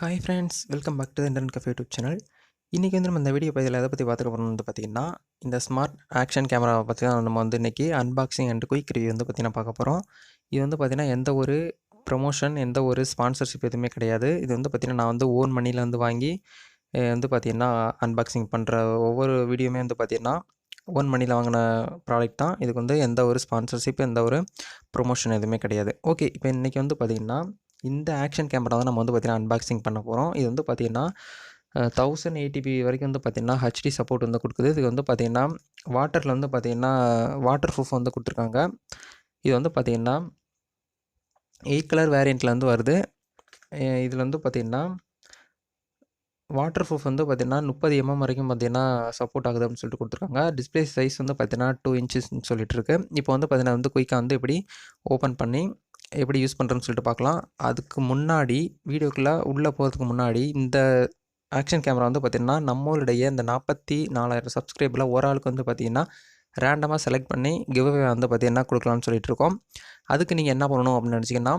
Hi friends, welcome back to the internet cafe YouTube channel. இன்றைக்கி வந்து நம்ம இந்த வீடியோ பதிவில் எதை பற்றி பார்த்துக்க போகிறோம் வந்து பார்த்திங்கன்னா, இந்த ஸ்மார்ட் ஆக்ஷன் கேமராவை பற்றி தான் நம்ம வந்து இன்றைக்கி அன்பாக்சிங் அண்ட் குயிக் ரிவ்யூ வந்து பார்த்திங்கன்னா பார்க்க போகிறோம். இது வந்து பார்த்திங்கன்னா எந்த ஒரு ப்ரொமோஷன், எந்த ஒரு ஸ்பான்சர்ஷிப் எதுவுமே கிடையாது. இது வந்து பார்த்திங்கன்னா நான் வந்து ஓன் மணியில் வந்து வாங்கி வந்து பார்த்திங்கன்னா அன்பாக்சிங் பண்ணுற ஒவ்வொரு வீடியோவுமே வந்து பார்த்திங்கன்னா ஓன் மணியில் வாங்கின ப்ராடக்ட் தான். இதுக்கு வந்து எந்த ஒரு ஸ்பான்சர்ஷிப், எந்த ஒரு ப்ரொமோஷன் எதுவுமே கிடையாது. ஓகே, இப்போ இன்றைக்கி வந்து பார்த்திங்கன்னா இந்த ஆக்ஷன் கேமரா தான் நம்ம வந்து பார்த்திங்கன்னா அன்பாக்சிங் பண்ண போகிறோம். இது வந்து பார்த்திங்கன்னா 1080p வரைக்கும் வந்து பார்த்திங்கன்னா ஹெச்டி சப்போர்ட் வந்து கொடுக்குது. இது வந்து பார்த்திங்கன்னா வாட்டரில் வந்து பார்த்திங்கன்னா வாட்டர் ப்ரூஃப் வந்து கொடுத்துருக்காங்க. இது வந்து பார்த்திங்கன்னா 8 கலர் வேரியண்ட்டில் வந்து வருது. இதில் வந்து பார்த்திங்கன்னா வாட்டர் ப்ரூஃப் வந்து பார்த்திங்கன்னா 30 வரைக்கும் பார்த்திங்கன்னா சப்போர்ட் ஆகுது அப்படின்னு சொல்லிட்டு கொடுத்துருக்காங்க. டிஸ்பிளே சைஸ் வந்து பார்த்திங்கன்னா 2 இன்ச்சஸ்ன்னு சொல்லிட்டு இருக்கு. இப்போ வந்து பார்த்திங்கன்னா வந்து குயிக்காக வந்து எப்படி ஓப்பன் பண்ணி எப்படி யூஸ் பண்ணுறதுன்னு சொல்லிட்டு பார்க்கலாம். அதுக்கு முன்னாடி வீடியோக்குள்ளே உள்ளே போகிறதுக்கு முன்னாடி இந்த ஆக்ஷன் கேமரா வந்து பார்த்திங்கன்னா நம்மளுடைய இந்த 44,000 சப்ஸ்கிரைபில் ஒரு ஆளுக்கு வந்து பார்த்திங்கன்னா ரேண்டமாக செலக்ட் பண்ணி கிவ்அவே வந்து பார்த்திங்கன்னா கொடுக்கலாம்னு சொல்லிட்டு இருக்கோம். அதுக்கு நீங்கள் என்ன பண்ணணும் அப்படின்னு நினச்சிங்கன்னா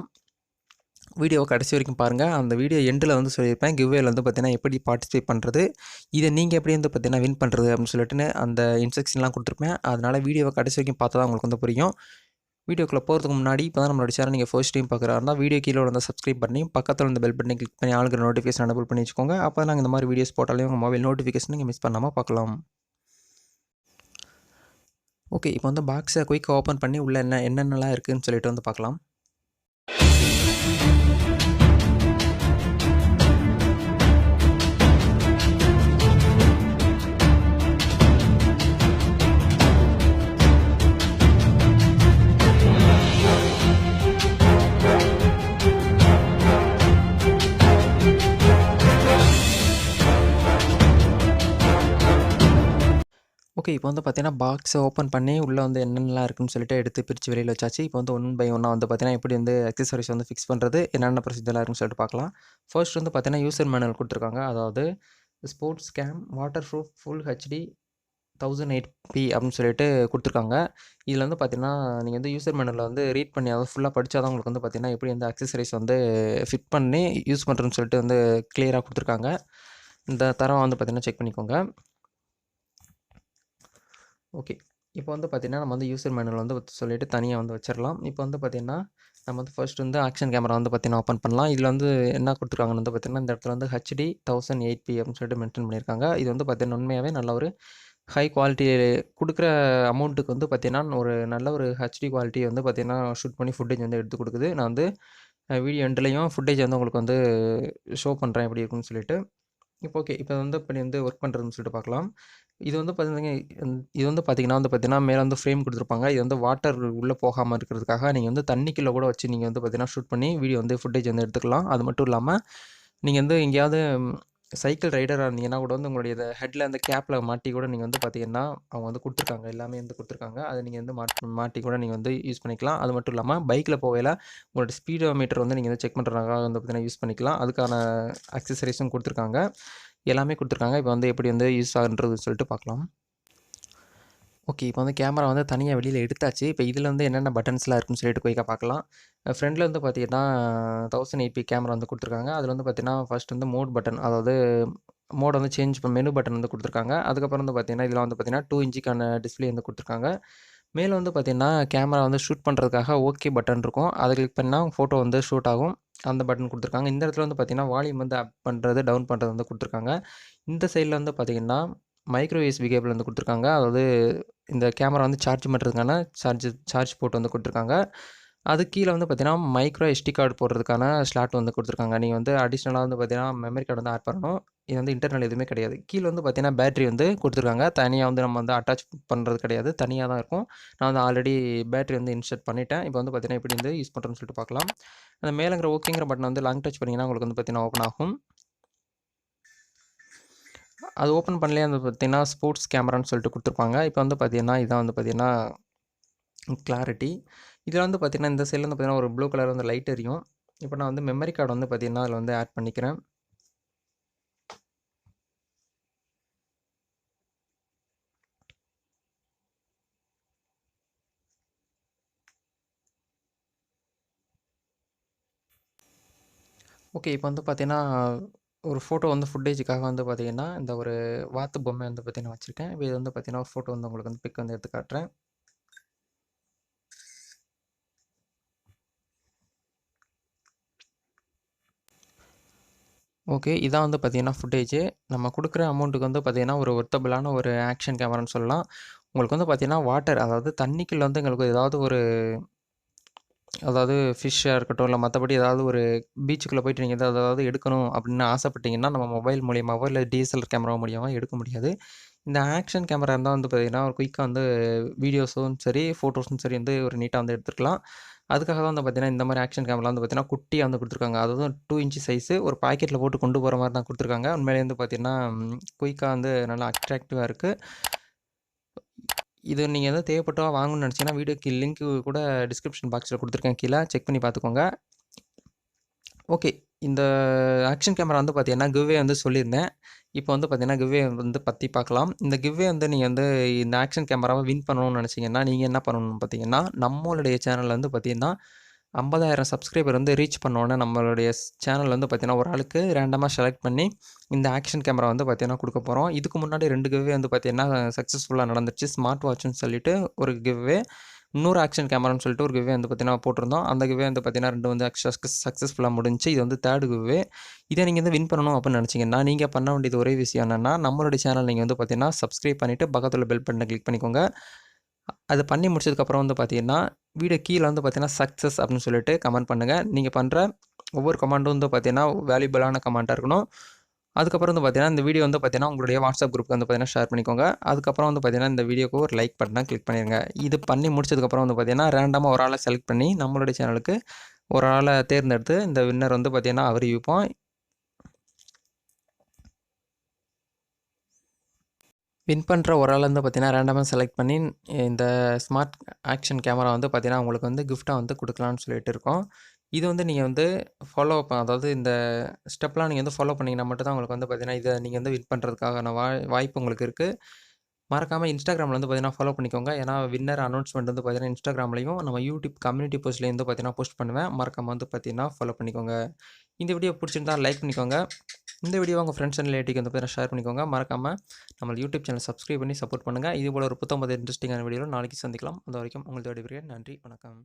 வீடியோவை கடைசி வரைக்கும் பாருங்கள். அந்த வீடியோ எண்டில் வந்து சொல்லியிருப்பேன் கிவ்வேல வந்து பார்த்திங்கன்னா எப்படி பார்ட்டிசிபேட் பண்ணுறது, இதை நீங்கள் எப்படி வந்து பார்த்திங்கன்னா வின் பண்ணுறது அப்படின்னு சொல்லிட்டு அந்த இன்ஸ்ட்ரக்ஷன்லாம் கொடுத்துருப்பேன். அதனால் வீடியோவை கடைசி வரைக்கும் பார்த்தா தான் உங்களுக்கு வந்து புரியும். வீடியோக்குள்ளே போகிறதுக்கு முன்னாடி இப்போ தான் நம்மளோட சேனல் நீங்கள் ஃபர்ஸ்ட் டைம் பார்க்குறா இருந்தால் வீடியோ கீழே வந்து சப்ஸ்கிரைப் பண்ணி பக்கத்தில் இந்த பெல் பட்டனை கிளிக் பண்ணி ஆளுங்கிற நோட்டிஃபிகேஷன் எனேபிள் பண்ணி வச்சுக்கோங்க. அப்போ தான் நாங்கள் இந்த மாதிரி வீடியோஸ் போட்டாலே உங்கள் மொபைல் நோட்டிஃபிகேஷன் நீங்கள் மிஸ் பண்ணாமல் பார்க்கலாம். ஓகே, இப்போ வந்து பாக்ஸை குயிக்காக ஓப்பன் பண்ணி உள்ளே என்னென்னலாம் இருக்குதுன்னு சொல்லிட்டு வந்து பார்க்கலாம். ஓகே, இப்போ வந்து பார்த்தீங்கன்னா பாக்ஸை ஓப்பன் பண்ணி உள்ளே வந்து என்னென்னலாம் இருக்குன்னு சொல்லிட்டு எடுத்து பிரித்து வெளியில் வச்சாச்சு. இப்போ வந்து ஒன் பை ஒன்னாக வந்து பார்த்தீங்கன்னா எப்படி வந்து அக்சசரிஸ் வந்து ஃபிக்ஸ் பண்ணுறது, என்னென்ன ப்ரொசீஜர்லாம் இருக்குன்னு சொல்லிட்டு பார்க்கலாம். ஃபர்ஸ்ட் வந்து பார்த்தீங்கன்னா யூசர் மேனுவல் கொடுத்துருக்காங்க. அதாவது sports game water proof full HD 1080p அப்படின்னு சொல்லிட்டு கொடுத்துருக்காங்க. இதில் வந்து பார்த்தீங்கன்னா நீங்கள் வந்து யூசர் மேனுவலில் வந்து ரீட் பண்ணி அதை ஃபுல்லாக படித்தா தான் உங்களுக்கு வந்து பார்த்தீங்கன்னா எப்படி வந்து அக்சசரிஸ் வந்து ஃபிட் பண்ணி யூஸ் பண்ணுறதுன்னு சொல்லிட்டு வந்து கிளியராக கொடுத்துருக்காங்க. இந்த தரம் வந்து பார்த்தீங்கன்னா செக் பண்ணிக்கோங்க. ஓகே, இப்போ வந்து பார்த்திங்கன்னா நம்ம வந்து யூசர் மேனுவல் வந்து சொல்லிவிட்டு தனியாக வந்து வச்சிடலாம். இப்போ வந்து பார்த்திங்கன்னா நம்ம வந்து ஃபர்ஸ்ட் வந்து ஆக்ஷன் கேமரா வந்து பார்த்திங்கன்னா ஓப்பன் பண்ணலாம். இதில் வந்து என்ன கொடுத்துருக்காங்கன்னு வந்து பார்த்திங்கன்னா இந்த இடத்துல வந்து ஹெச்டி 1080p அப்படின்னு சொல்லிட்டு மென்ஷன் பண்ணியிருக்காங்க. இது வந்து பார்த்திங்கன்னா உண்மையாகவே நல்ல ஒரு ஹை குவாலிட்டி கொடுக்குற அமௌண்ட்டுக்கு வந்து பார்த்திங்கன்னா ஒரு நல்ல ஒரு ஹெச்டி குவாலிட்டி வந்து பார்த்திங்கன்னா ஷூட் பண்ணி ஃபுட்டேஜ் வந்து எடுத்து கொடுக்குது. நான் வந்து வீடியோ எண்ட்லேயும் ஃபுட்டேஜ் வந்து உங்களுக்கு வந்து ஷோ பண்ணுறேன் எப்படி இருக்குன்னு சொல்லிட்டு. இப்போ ஓகே, இப்போ வந்து இப்படி வந்து ஒர்க் பண்ணுறதுன்னு சொல்லிட்டு பார்க்கலாம். இது வந்து பார்த்தீங்கன்னா வந்து பார்த்தீங்கன்னா மேலே வந்து ஃப்ரேம் கொடுத்துருப்பாங்க. இது வந்து வாட்டர் உள்ளே போகாமல் இருக்கிறதுக்காக நீங்கள் வந்து தண்ணிக்குள்ளே கூட வச்சு நீங்கள் வந்து பார்த்தீங்கன்னா ஷூட் பண்ணி வீடியோ வந்து ஃபுட்டேஜ் வந்து எடுத்துக்கலாம். அது மட்டும் இல்லாமல் நீங்கள் வந்து எங்கேயாவது சைக்கிள் ரைடராக இருந்தீங்கன்னா கூட வந்து உங்களுடைய ஹெட்டில் அந்த கேப்பில் மாட்டி கூட நீங்கள் வந்து பார்த்தீங்கன்னா அவங்க வந்து கொடுத்துருக்காங்க, எல்லாமே வந்து கொடுத்துருக்காங்க. அதை நீங்கள் வந்து மாட்டி கூட நீங்கள் வந்து யூஸ் பண்ணிக்கலாம். அது மட்டும் இல்லாமல் பைக்கில் போகையில் உங்களோட ஸ்பீடோ மீட்டர் வந்து நீங்கள் வந்து செக் பண்ணுறதுக்காக வந்து பார்த்தீங்கன்னா யூஸ் பண்ணிக்கலாம். அதுக்கான அக்சசரிஸும் கொடுத்துருக்காங்க, எல்லாமே கொடுத்துருக்காங்க. இப்போ வந்து எப்படி வந்து யூஸ் ஆகுன்றதுன்னு சொல்லிட்டு பார்க்கலாம். ஓகே, இப்போ வந்து கேமரா வந்து தனியாக வெளியில் எடுத்தாச்சு. இப்போ இதில் வந்து என்னென்ன பட்டன்ஸ்லாம் இருக்குன்னு சொல்லிட்டு குயிக்காக பார்க்கலாம். ஃப்ரண்டில் வந்து பார்த்தீங்கன்னா 1080p கேமரா வந்து கொடுத்துருக்காங்க. அதில் வந்து பார்த்தீங்கன்னா ஃபர்ஸ்ட் வந்து மோட் பட்டன், அதாவது மோட் வந்து சேஞ்ச் மெனு பட்டன் வந்து கொடுத்துருக்காங்க. அதுக்கப்புறம் வந்து பார்த்தீங்கன்னா இதில் வந்து பார்த்தீங்கன்னா 2 இன்ச்சுக்கான டிஸ்பிளே வந்து கொடுத்துருக்காங்க. மேலே வந்து பார்த்தீங்கன்னா கேமரா வந்து ஷூட் பண்ணுறதுக்காக ஓகே பட்டன் இருக்கும். அதை கிளிக் பண்ணால் ஃபோட்டோ வந்து ஷூட் ஆகும். அந்த பட்டன் கொடுத்துருக்காங்க. இந்த இடத்துல வந்து பார்த்தீங்கன்னா வால்யூம் வந்து அப் பண்ணுறது, டவுன் பண்ணுறது வந்து கொடுத்துருக்காங்க. இந்த சைடில் வந்து பார்த்தீங்கன்னா மைக்ரோ யூஎஸ்பி கேபிள் வந்து கொடுத்துருக்காங்க. அதாவது இந்த கேமரா வந்து சார்ஜ் பண்ணுறதுக்கான சார்ஜ் போர்ட் வந்து கொடுத்துருக்காங்க. அது கீழே வந்து பார்த்தீங்கன்னா மைக்ரோ எஸ்டி கார்டு போடுறதுக்கான ஸ்லாட் வந்து கொடுத்துருக்காங்க. நீங்கள் வந்து அடிஷ்னலாக வந்து பார்த்தீங்கன்னா மெமரி கார்டு வந்து ஆட் பண்ணணும். இது வந்து இன்டர்னல் எதுவுமே கிடையாது. கீழே வந்து பார்த்தீங்கன்னா பேட்டரி வந்து கொடுத்துருக்காங்க. தனியாக வந்து நம்ம வந்து அட்டாச் பண்ணுறது கிடையாது, தனியாக தான் இருக்கும். நான் வந்து ஆல்ரெடி பேட்டரி வந்து இன்ஸ்டால் பண்ணிட்டேன். இப்போ வந்து பார்த்தீங்கன்னா எப்படி வந்து யூஸ் பண்ணுறேன்னு சொல்லிட்டு பார்க்கலாம். அந்த மேலேங்கிற ஓகேங்கிற பட்டன் வந்து லாங் டச் பண்ணிங்கன்னா உங்களுக்கு வந்து பார்த்தீங்கன்னா ஓப்பன் ஆகும். அது ஓப்பன் பண்ணலையே வந்து பார்த்தீங்கன்னா ஸ்போர்ட்ஸ் கேமரான்னு சொல்லிட்டு கொடுத்துருப்பாங்க. இப்போ வந்து பார்த்தீங்கன்னா இதான் வந்து பார்த்தீங்கன்னா கிளாரிட்டி. இதில் வந்து பார்த்தீங்கன்னா இந்த சைடில் வந்து பார்த்தீங்கன்னா ஒரு ப்ளூ கலர் வந்து லைட் எரியும். இப்போ நான் வந்து மெமரி கார்டு வந்து பார்த்தீங்கன்னா அதில் வந்து ஆட் பண்ணிக்கிறேன். ஓகே. இப்போ வந்து பார்த்தீங்கன்னா, ஒரு ஃபோட்டோ வந்து ஃபுட்டேஜுக்காக வந்து பார்த்தீங்கன்னா, இந்த ஒரு வாத்து பொம்மை வந்து பார்த்தீங்கன்னா வச்சிருக்கேன். இப்போ இது வந்து பார்த்தீங்கன்னா, ஒரு ஃபோட்டோ வந்து உங்களுக்கு வந்து பிக் வந்து எடுத்து காட்டுறேன். ஓகே. இதான் வந்து பார்த்தீங்கன்னா ஃபுட்டேஜு. நம்ம குடுக்குற அமௌண்ட்டுக்கு வந்து பார்த்தீங்கன்னா, ஒரு ஒர்த்தபிளான ஒரு ஆக்ஷன் கேமரான்னு சொல்லலாம். உங்களுக்கு வந்து பார்த்தீங்கன்னா, வாட்டர் அதாவது தண்ணிக்குள்ள வந்து எங்களுக்கு ஏதாவது ஒரு அதாவது ஃபிஷ்ஷா இருக்கட்டும், இல்ல மத்தபடி ஏதாவது ஒரு பீச்சுக்குள்ள போயிட்டு நீங்க ஏதாவது எடுக்கணும் அப்படின்னு ஆசைப்பட்டீங்கன்னா, நம்ம மொபைல் மூலியமாவோ, இல்ல டிஎஸ்எல்ஆர் கேமரா மூலியமா எடுக்க முடியாது. இந்த ஆக்ஷன் கேமரா இருந்தா வந்து பார்த்தீங்கன்னா, ஒரு குயிக்கா வந்து வீடியோஸும் சரி, ஃபோட்டோஸும் சரி வந்து ஒரு நீட்டா வந்து எடுத்துக்கலாம். அதுக்காக தான் வந்து பார்த்தீங்கன்னா, இந்த மாரி ஆக்ஷன் கேமரா வந்து பார்த்தீங்கன்னா, குட்டியா வந்து குடுத்துருக்காங்க. அதாவது 2 இன்ச் சைஸு ஒரு பாக்கெட்ல போட்டு கொண்டு போற மாரி தான் குடுத்துருக்காங்க. உண்மையிலேயே வந்து பார்த்தீங்கன்னா, குயிக்கா வந்து நல்லா அட்ராக்டிவா இருக்கு. இது நீங்க எதாவது தேவைப்பட்டா வாங்கணும்னு நெனச்சீங்கன்னா, வீடியோக்கு லிங்க்கு கூட டிஸ்கிரிப்ஷன் பாக்ஸ்ல குடுத்துருக்கேன் கீழ. செக் பண்ணி பார்த்துக்கோங்க. ஓகே. இந்த ஆக்ஷன் கேமரா வந்து பார்த்தீங்கன்னா, கிவ்வே வந்து சொல்லியிருந்தேன். இப்போ வந்து பார்த்தீங்கன்னா, கிவ்வே வந்து பத்தி பார்க்கலாம். இந்த கிவ்வே வந்து நீங்க வந்து இந்த ஆக்ஷன் கேமராவ வின் பண்ணணும்னு நெனச்சீங்கன்னா, நீங்க என்ன பண்ணணும்னு பார்த்தீங்கன்னா, நம்மளுடைய சேனல்ல வந்து பார்த்தீங்கன்னா, 50,000 சப்ஸ்கிரைபர் வந்து ரீச் பண்ணோனே நம்மளுடைய சேனல் வந்து பார்த்தீங்கன்னா, ஒரு ஆளுக்கு ரேண்டமா செலக்ட் பண்ணி, இந்த ஆக்ஷன் கேமரா வந்து பார்த்தீங்கன்னா குடுக்க போறோம். இதுக்கு முன்னாடி 2 கிவ்வே வந்து பார்த்தீங்கன்னா, சக்சஸ்ஃபுல்லா நடந்துருச்சு. ஸ்மார்ட் வாட்ச்ன்னு சொல்லிட்டு ஒரு கிவ்வே. இன்னொரு ஆக்ஷன் கேமரான்னு சொல்லிட்டு ஒரு கிவ்வே வந்து பார்த்தீங்கன்னா போட்டிருந்தோம். அந்த கிவ்வே வந்து பார்த்தீங்கன்னா 2 வந்து சக்ஸஸ்ஃபுல்லா முடிஞ்சுச்சு. இது வந்து 3 கிவ்வே. இத நீங்க வந்து வின் பண்ணணும் அப்படின்னு நினைச்சீங்கன்னா, நீங்க பண்ண வேண்டியது ஒரே விஷயம் என்னன்னா, நம்மளுடைய சேனல் நீங்க வந்து பார்த்தீங்கன்னா சப்ஸ்கிரைப் பண்ணிட்டு பக்கத்துல பெல் பட்டன கிளிக் பண்ணிக்கோங்க. அது பண்ணி முடிச்சதுக்கப்புறம் வந்து பார்த்தீங்கன்னா, வீடியோ கீழ வந்து பார்த்தீங்கன்னா, சக்சஸ் அப்படின்னு சொல்லிட்டு கமெண்ட் பண்ணுங்க. நீங்க பண்ற ஒவ்வொரு கமெண்டும் வந்து பார்த்தீங்கன்னா, வேல்யூபிளான கமெண்ட்டா இருக்கணும். அதுக்கப்புறம் வந்து பார்த்தீங்கன்னா, இந்த வீடியோ வந்து பார்த்தீங்கன்னா, உங்களுடைய வாட்ஸ்அப் குரூப்க்கு வந்து பார்த்தீங்கன்னா ஷேர் பண்ணிக்கோங்க. அதுக்கப்புறம் வந்து பார்த்தீங்கன்னா, இந்த வீடியோக்கு ஒரு லைக் பட்டன கிளிக் பண்ணிருங்க. இது பண்ணி முடிச்சதுக்கப்புறம் வந்து பார்த்தீங்கன்னா, ரேண்டமா ஒரு ஆள செலக்ட் பண்ணி நம்மளுடைய சேனலுக்கு ஒரு ஆள தேர்ந்தெடுத்து இந்த வின்னர் வந்து பார்த்தீங்கன்னா அறிவிப்போம். வின் பண்ற ஒரு ஆள வந்து பார்த்தீங்கன்னா, ரேண்டமா செலக்ட் பண்ணி இந்த ஸ்மார்ட் ஆக்ஷன் கேமரா வந்து பார்த்தீங்கன்னா, உங்களுக்கு வந்து கிஃப்ட்டா வந்து குடுக்கலாம்னு சொல்லிட்டு இருக்கோம். இது வந்து நீங்க வந்து ஃபாலோ அதாவது இந்த ஸ்டெப்லாம் நீங்க வந்து ஃபாலோ பண்ணீங்கன்னா மட்டும் தான் உங்களுக்கு வந்து பார்த்தீங்கன்னா, இத நீங்க வந்து வின் பண்றதுக்கான வாய்ப்பு உங்களுக்கு இருக்கு. மறக்காம Instagramல வந்து பார்த்தீங்கன்னா, ஃபாலோ பண்ணிக்கோங்க. ஏன்னா வின்னர் அனௌன்ஸ்மெண்ட் வந்து பார்த்தீங்கன்னா, Instagramலயும் நம்ம YouTube கம்யூனிட்டி போஸ்ட்லயும் வந்து பார்த்தீங்கன்னா, போஸ்ட் பண்ணுவேன். மறக்காம வந்து பார்த்தீங்கன்னா, ஃபாலோ பண்ணிக்கோங்க. இந்த வீடியோ புடிச்சிருந்தா லைக் பண்ணிக்கோங்க. இந்த வீடியோவ உங்க ஃப்ரெண்ட்ஸ் அண்ட் ரிலேட்டிவ்க்கு வந்து பார்த்தீங்கன்னா, ஷேர் பண்ணிக்கோங்க. மறக்காம நம்ம YouTube சேனல் சப்ஸ்கிரைப் பண்ணி சப்போர்ட் பண்ணுங்க. இதே போல ஒரு புத்தம் புது இன்ட்ரஸ்டிங்கான வீடியோல நாளைக்கு சந்திக்கலாம். அதுவரைக்கும் உங்களது விடைபெறுகிறேன். நன்றி, வணக்கம்.